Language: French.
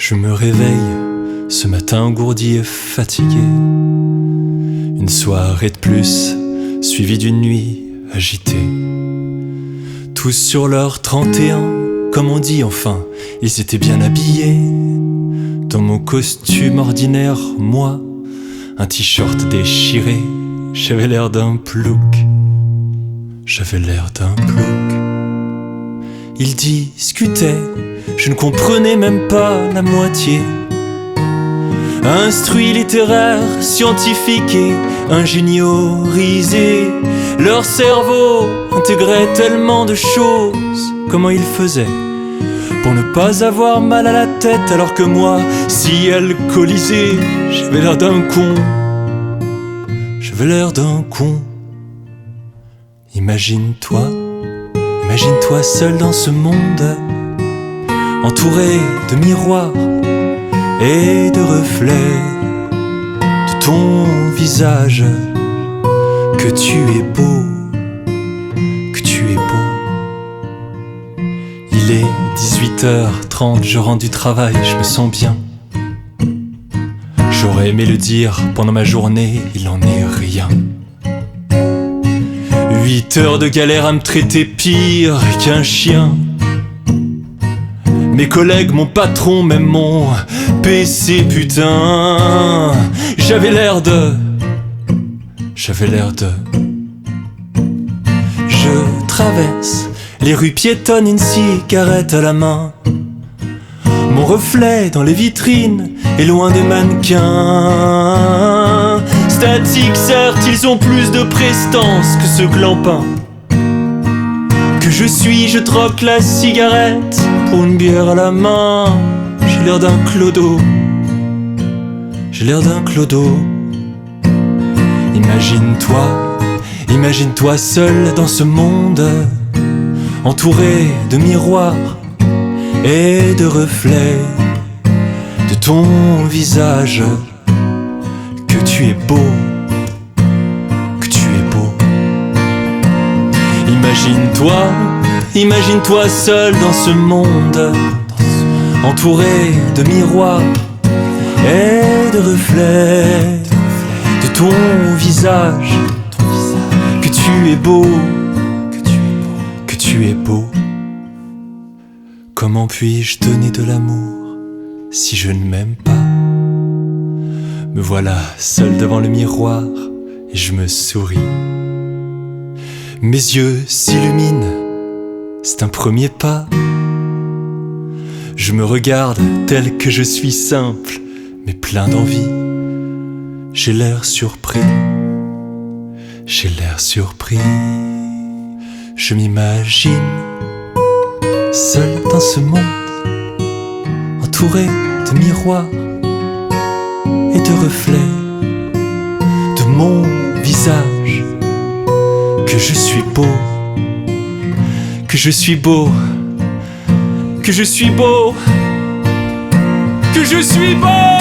Je me réveille ce matin engourdi et fatigué. Une soirée de plus, suivie d'une nuit agitée. Tous sur leur 31, comme on dit enfin, ils étaient bien habillés. Dans mon costume ordinaire, moi, un t-shirt déchiré, j'avais l'air d'un plouc. J'avais l'air d'un plouc. Ils discutaient, je ne comprenais même pas la moitié. Instruits littéraires, scientifiques et ingéniorisés, leur cerveau intégrait tellement de choses. Comment ils faisaient pour ne pas avoir mal à la tête, alors que moi, si alcoolisé, j'avais l'air d'un con. J'avais l'air d'un con. Imagine-toi seul dans ce monde, entouré de miroirs et de reflets de ton visage. Que tu es beau, que tu es beau. Il est 18h30, je rentre du travail, je me sens bien. J'aurais aimé le dire pendant ma journée, il en est rien. 8 heures de galère à me traiter pire qu'un chien. Mes collègues, mon patron, même mon PC, putain. J'avais l'air de... Je traverse les rues piétonnes, une cigarette à la main. Mon reflet dans les vitrines est loin des mannequins. Statiques, certes, ils ont plus de prestance que ce clampin. Que je suis, je troque la cigarette pour une bière à la main. J'ai l'air d'un clodo. Imagine-toi seul dans ce monde, entouré de miroirs et de reflets de ton visage. Que tu es beau, que tu es beau. Imagine-toi seul dans ce monde, entouré de miroirs et de reflets de ton visage. Que tu es beau, que tu es beau. Comment puis-je donner de l'amour si je ne m'aime pas? Me voilà seul devant le miroir et je me souris. Mes yeux s'illuminent, c'est un premier pas. Je me regarde tel que je suis, simple mais plein d'envie. J'ai l'air surpris. Je m'imagine seul dans ce monde, entouré de miroirs et de reflets de mon visage. Que je suis beau, que je suis beau, que je suis beau, que je suis beau.